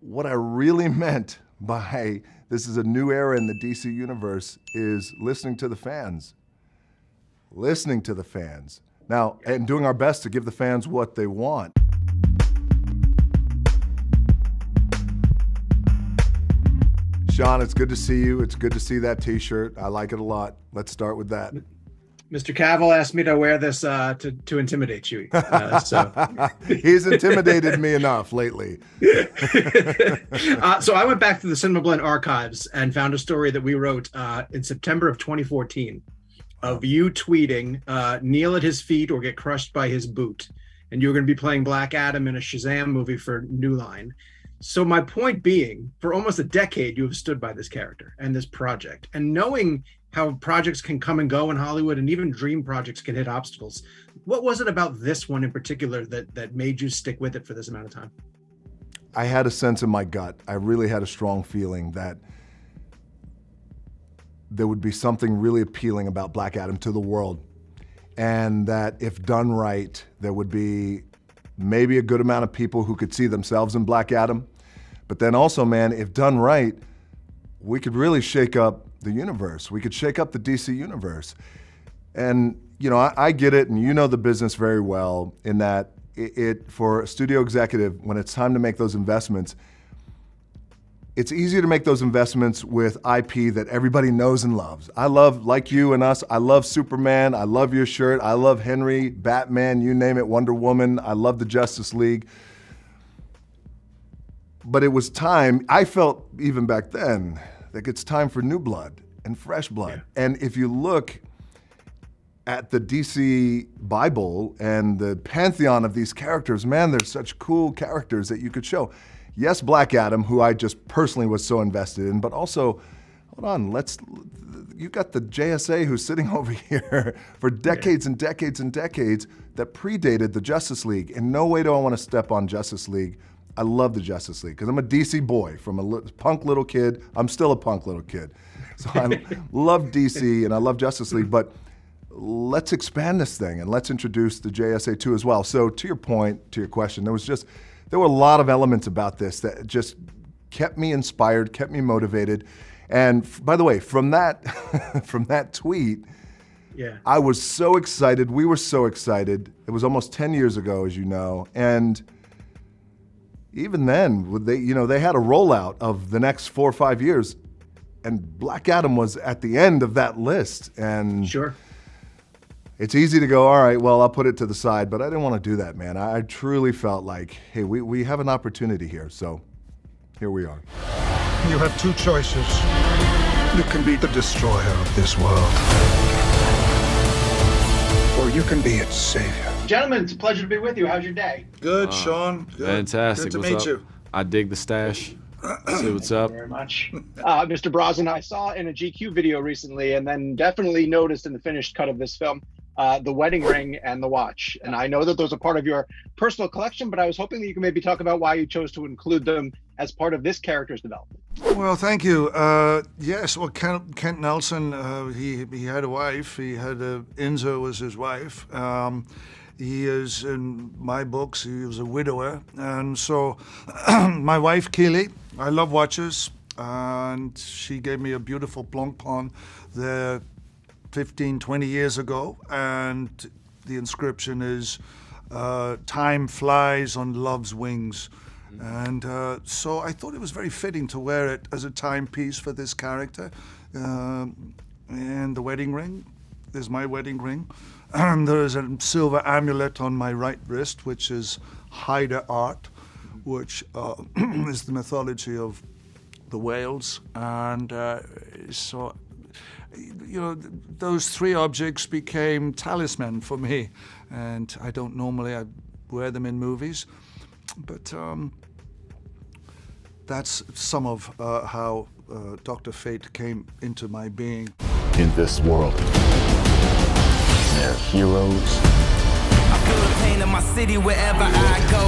what I really meant by this is a new era in the DC universe is listening to the fans. Listening to the fans. Now, and doing our best to give the fans what they want. Sean, it's good to see you. It's good to see that t-shirt. I like it a lot. Let's start with that. Mr. Cavill asked me to wear this to intimidate you. He's intimidated me enough lately. So I went back to the CinemaBlend archives and found a story that we wrote in September of 2014 of you tweeting, kneel at his feet or get crushed by his boot. And you were going to be playing Black Adam in a Shazam movie for New Line. So my point being, for almost a decade, you have stood by this character and this project. And knowing how projects can come and go in Hollywood and even dream projects can hit obstacles, what was it about this one in particular that made you stick with it for this amount of time? I had a sense in my gut. I really had a strong feeling that there would be something really appealing about Black Adam to the world. And that if done right, there would be maybe a good amount of people who could see themselves in Black Adam. But then also, man, if done right, we could really shake up the universe. We could shake up the DC universe. And, you know, I get it, and you know the business very well, in that it for a studio executive, when it's time to make those investments, it's easier to make those investments with IP that everybody knows and loves. I love, like you and us, I love Superman, I love your shirt, I love Henry, Batman, you name it, Wonder Woman, I love the Justice League. But it was time, I felt even back then, that it's time for new blood and fresh blood. Yeah. And if you look at the DC Bible and the pantheon of these characters, man, there's such cool characters that you could show. Yes, Black Adam, who I just personally was so invested in, but also, hold on, you got the JSA who's sitting over here for decades and decades and decades that predated the Justice League. In no way do I want to step on Justice League. I love the Justice League because I'm a DC boy from a punk little kid. I'm still a punk little kid. So I love DC and I love Justice League, but let's expand this thing and let's introduce the JSA 2 as well. So to your point, to your question, there were a lot of elements about this that just kept me inspired, kept me motivated. And by the way, from that from that tweet, yeah, I was so excited. We were so excited. It was almost 10 years ago, as you know. And even then, they had a rollout of the next 4 or 5 years, and Black Adam was at the end of that list. And sure. It's easy to go, all right, well, I'll put it to the side, but I didn't want to do that, man. I truly felt like, hey, we have an opportunity here, so here we are. You have two choices. You can be the destroyer of this world, or you can be its savior. Gentlemen, it's a pleasure to be with you. How's your day? Good, Sean. Good. Fantastic. Good to What's meet up? you. I dig the stash. See what's up. Thank you very much. Mr. Brosnan, I saw in a GQ video recently and then definitely noticed in the finished cut of this film, the wedding ring and the watch. And I know that those are part of your personal collection, but I was hoping that you could maybe talk about why you chose to include them as part of this character's development. Well, thank you. Yes, well, Kent Nelson, he had a wife. He had Enzo was his wife. He is, in my books, he was a widower. And so my wife, Keely, I love watches, and she gave me a beautiful Blancpain there 15, 20 years ago. And the inscription is, time flies on love's wings. And so I thought it was very fitting to wear it as a timepiece for this character. And the wedding ring is my wedding ring. And there is a silver amulet on my right wrist, which is Haida art, which is the mythology of the whales. And so, you know, those three objects became talisman for me. And I don't normally wear them in movies, but that's some of how Dr. Fate came into my being. In this world, there are heroes. I feel the pain in my city wherever I go.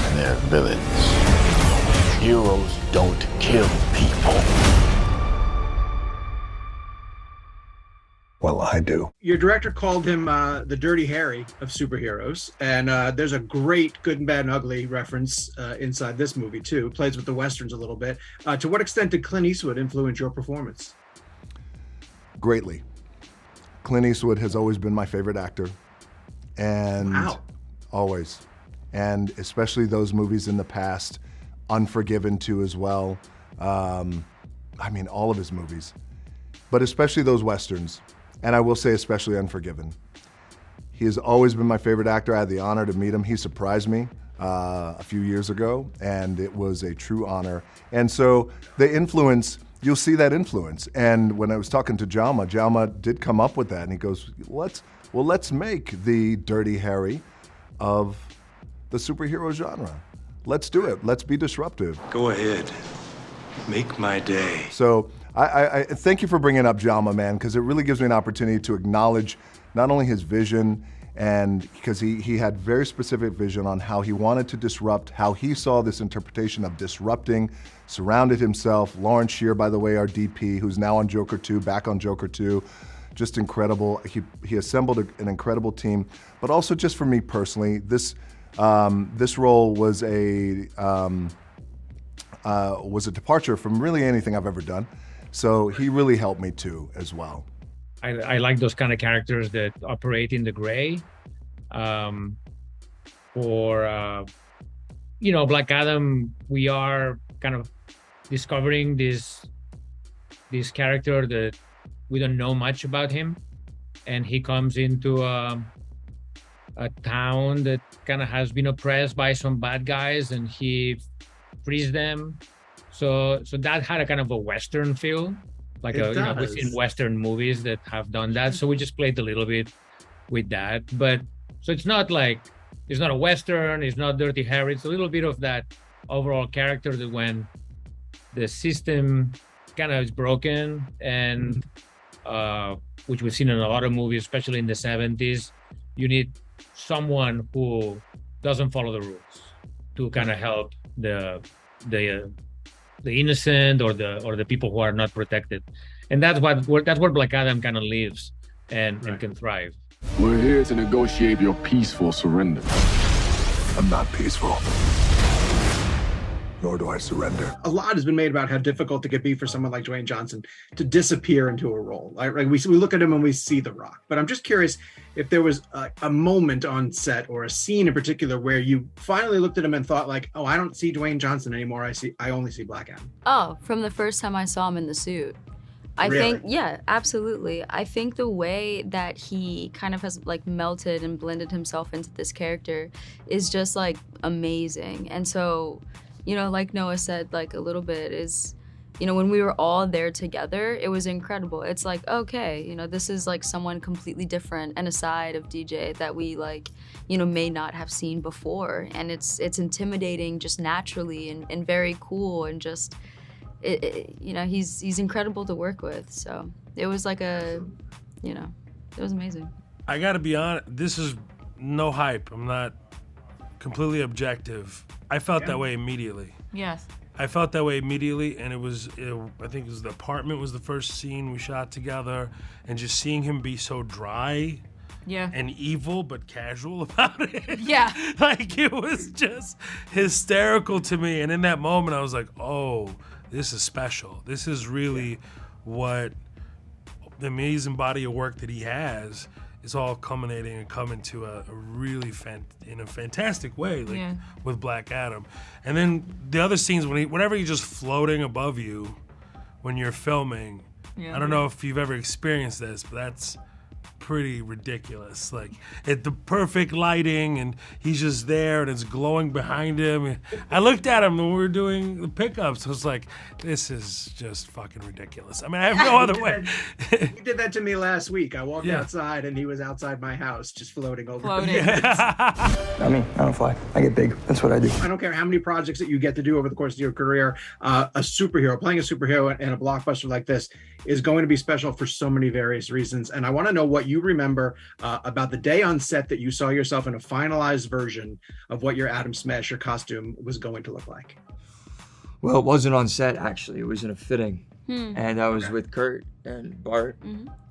And there are villains. Heroes don't kill people. Well, I do. Your director called him the Dirty Harry of superheroes, and there's a great Good and Bad and Ugly reference inside this movie too. Plays with the westerns a little bit. To what extent did Clint Eastwood influence your performance? Greatly. Clint Eastwood has always been my favorite actor, and Wow. always, and especially those movies in the past, Unforgiven too as well. I mean, all of his movies, but especially those westerns, and I will say especially Unforgiven. He has always been my favorite actor. I had the honor to meet him. He surprised me a few years ago, and it was a true honor. And so the influence, you'll see that influence. And when I was talking to Jaume did come up with that, and he goes, let's make the Dirty Harry of the superhero genre. Let's do it. Let's be disruptive. Go ahead. Make my day. So I thank you for bringing up Jaume, man, because it really gives me an opportunity to acknowledge not only his vision, and because he had very specific vision on how he wanted to disrupt, how he saw this interpretation of disrupting, surrounded himself. Lawrence Shear, by the way, our DP, who's now on Joker 2, back on Joker 2, just incredible. He assembled an incredible team, but also just for me personally, this role was a departure from really anything I've ever done. So he really helped me too, as well. I like those kind of characters that operate in the gray. Black Adam, we are kind of discovering this character that we don't know much about him, and he comes into a town that kind of has been oppressed by some bad guys, and he frees them. So that had a kind of a Western feel. Like we've seen Western movies that have done that. So we just played a little bit with that. But so it's not a Western, it's not Dirty Harry. It's a little bit of that overall character that when the system kind of is broken, and which we've seen in a lot of movies, especially in the 70s, you need someone who doesn't follow the rules to kind of help the innocent or the people who are not protected, and that's where Black Adam kind of lives and can thrive. We're here to negotiate your peaceful surrender. I'm not peaceful, nor do I surrender. A lot has been made about how difficult it could be for someone like Dwayne Johnson to disappear into a role. Like we look at him and we see The Rock. But I'm just curious if there was a moment on set or a scene in particular where you finally looked at him and thought like, oh, I don't see Dwayne Johnson anymore. I only see Black Adam. Oh, from the first time I saw him in the suit. I think, yeah, absolutely. I think the way that he kind of has like melted and blended himself into this character is just like amazing. And so, like Noah said, like a little bit is, when we were all there together, it was incredible. It's like, okay, this is like someone completely different and a side of DJ that we like, may not have seen before. And it's intimidating just naturally and very cool, and just, he's incredible to work with. So it was like it was amazing. I gotta be honest, this is no hype. I'm not completely objective. I felt that way immediately. Yes. I felt that way immediately, and I think it was the apartment was the first scene we shot together, and just seeing him be so dry and evil but casual about it. Yeah. Like, it was just hysterical to me. And in that moment, I was like, oh, this is special. This is really what the amazing body of work that he has is all culminating and coming to a really in a fantastic way, with Black Adam. And then the other scenes, whenever he's just floating above you when you're filming, I don't know if you've ever experienced this, but that's pretty ridiculous. Like, the perfect lighting, and he's just there, and it's glowing behind him. I looked at him when we were doing the pickups. I was like, this is just fucking ridiculous. I mean, I have no other way. He did that to me last week. I walked outside, and he was outside my house, just floating over. I don't fly. I get big. That's what I do. I don't care how many projects that you get to do over the course of your career. Playing a superhero in a blockbuster like this is going to be special for so many various reasons. And I want to know what you remember about the day on set that you saw yourself in a finalized version of what your Atom Smasher costume was going to look like. Well, it wasn't on set, actually. It was in a fitting. and I was with Kurt and Bart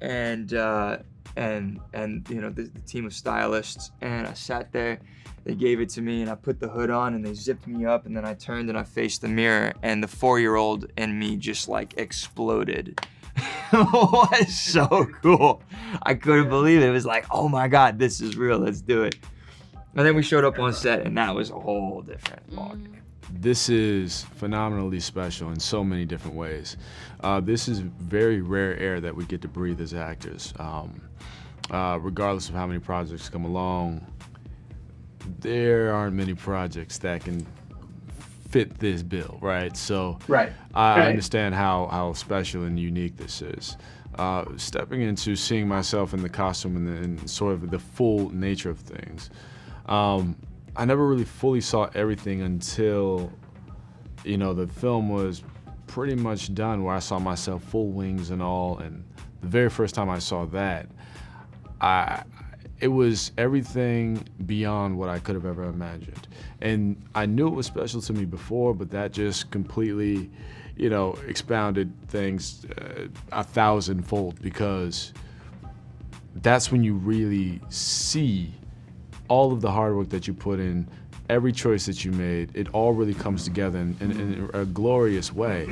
and you know the team of stylists, and I sat there. They gave it to me, and I put the hood on, and they zipped me up, and then I turned and I faced the mirror, and the 4-year-old in me just like exploded. It was so cool. I couldn't believe it. It was like, oh my God, this is real. Let's do it. And then we showed up on set, and that was a whole different ballgame. This is phenomenally special in so many different ways. This is very rare air that we get to breathe as actors. Regardless of how many projects come along, there aren't many projects that can fit this bill, right? So I understand how special and unique this is. Stepping into seeing myself in the costume and sort of the full nature of things. I never really fully saw everything until, you know, the film was pretty much done, where I saw myself full wings and all. And the very first time I saw that, it was everything beyond what I could have ever imagined. And I knew it was special to me before, but that just completely, you know, expounded things 1,000-fold, because that's when you really see all of the hard work that you put in, every choice that you made, it all really comes together in a glorious way.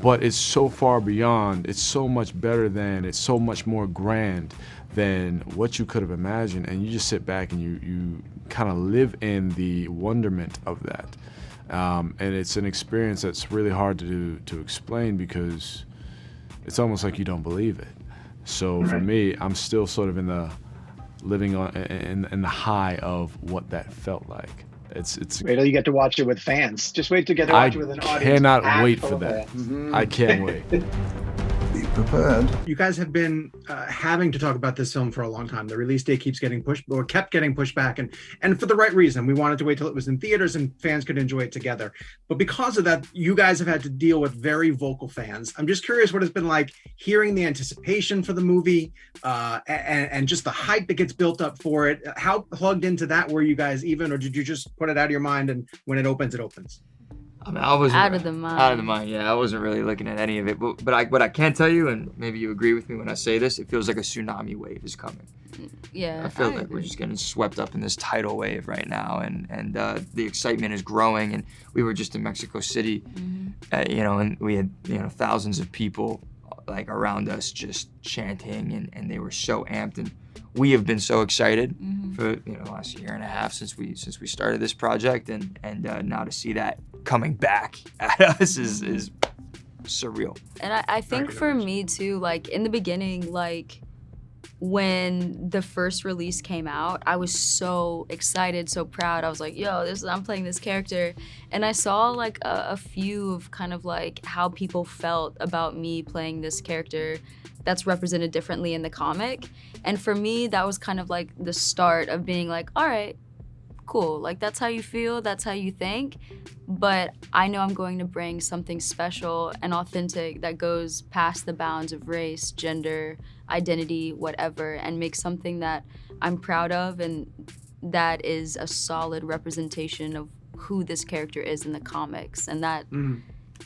But it's so far beyond, it's so much better than, it's so much more grand than what you could have imagined. And you just sit back and you kind of live in the wonderment of that. And it's an experience that's really hard to explain, because it's almost like you don't believe it. So for me, I'm still sort of living on in the high of what that felt like. It's wait till you get to watch it with fans. Just wait to get to watch it with an audience. I cannot wait for that. I can't wait. Be prepared. You guys have been having to talk about this film for a long time. The release date keeps getting pushed, or kept getting pushed back, and for the right reason. We wanted to wait till it was in theaters and fans could enjoy it together. But because of that, you guys have had to deal with very vocal fans. I'm just curious what it's been like hearing the anticipation for the movie and just the hype that gets built up for it. How plugged into that were you guys even, or did you just put it out of your mind and when it opens, it opens? I mean, I wasn't out of the mind. Out of the mind, yeah. I wasn't really looking at any of it. But what I can tell you, and maybe you agree with me when I say this, it feels like a tsunami wave is coming. Yeah, I feel like we're just getting swept up in this tidal wave right now, and the excitement is growing. And we were just in Mexico City, you know, and we had, you know, thousands of people like around us just chanting, and they were so amped. And we have been so excited for, you know, the last year and a half since we started this project, and now to see that coming back at us is surreal. And I think for me too, like in the beginning, like when the first release came out, I was so excited, so proud. I was like, yo, I'm playing this character. And I saw like a few of kind of like how people felt about me playing this character that's represented differently in the comic. And for me, that was kind of like the start of being like, all right, cool. Like that's how you feel, that's how you think. But I know I'm going to bring something special and authentic that goes past the bounds of race, gender, identity, whatever, and make something that I'm proud of and that is a solid representation of who this character is in the comics. And that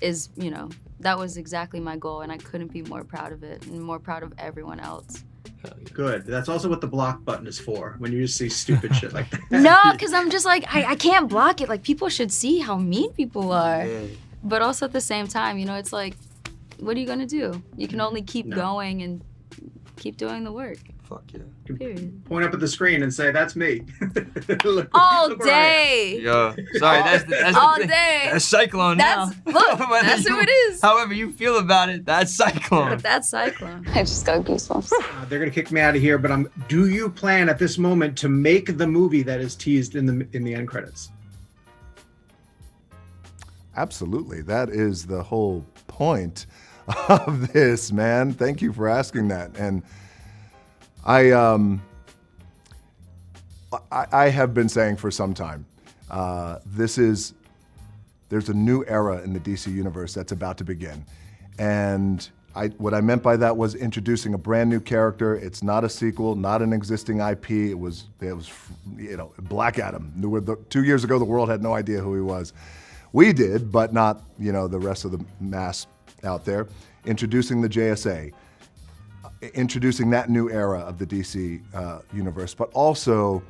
is, you know, that was exactly my goal, and I couldn't be more proud of it and more proud of everyone else. Good. That's also what the block button is for, when you just see stupid shit like that. No, because I'm just like, I can't block it. Like, people should see how mean people are. Yeah. But also at the same time, you know, it's like, what are you going to do? You can only keep going and keep doing the work. Fuck yeah. Period. Point up at the screen and say, that's me. All day. Yeah. Sorry, that's all the thing. day. That's Cyclone now. Look, that's who it is. However you feel about it, that's Cyclone. But that's Cyclone. I just got goosebumps. They're gonna kick me out of here, but do you plan at this moment to make the movie that is teased in the end credits? Absolutely. That is the whole point of this, man. Thank you for asking that. And I have been saying for some time, there's a new era in the DC universe that's about to begin. And what I meant by that was introducing a brand new character. It's not a sequel, not an existing IP. It was you know, Black Adam. 2 years ago, the world had no idea who he was. We did, but not, you know, the rest of the mass. out there, introducing the JSA, introducing that new era of the DC universe, but also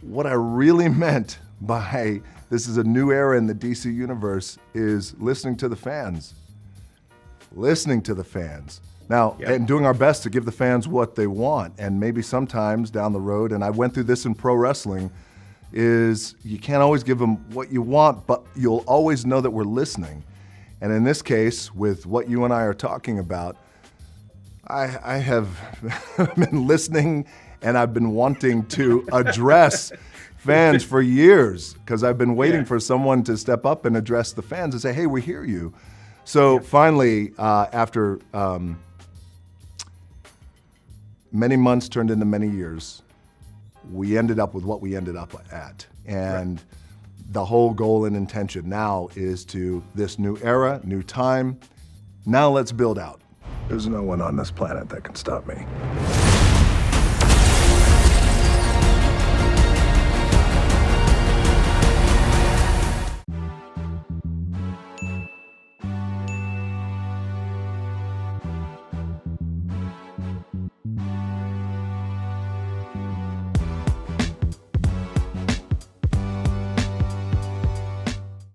what I really meant by this is a new era in the DC universe is listening to the fans. Listening to the fans. Now, and doing our best to give the fans what they want. And maybe sometimes down the road, and I went through this in pro wrestling, is you can't always give them what you want, but you'll always know that we're listening. And in this case, with what you and I are talking about, I have been listening and I've been wanting to address fans for years because I've been waiting for someone to step up and address the fans and say, hey, we hear you. So finally, after many months turned into many years, we ended up with what we ended up at. And the whole goal and intention now is to this new era, new time. Now let's build out. There's no one on this planet that can stop me.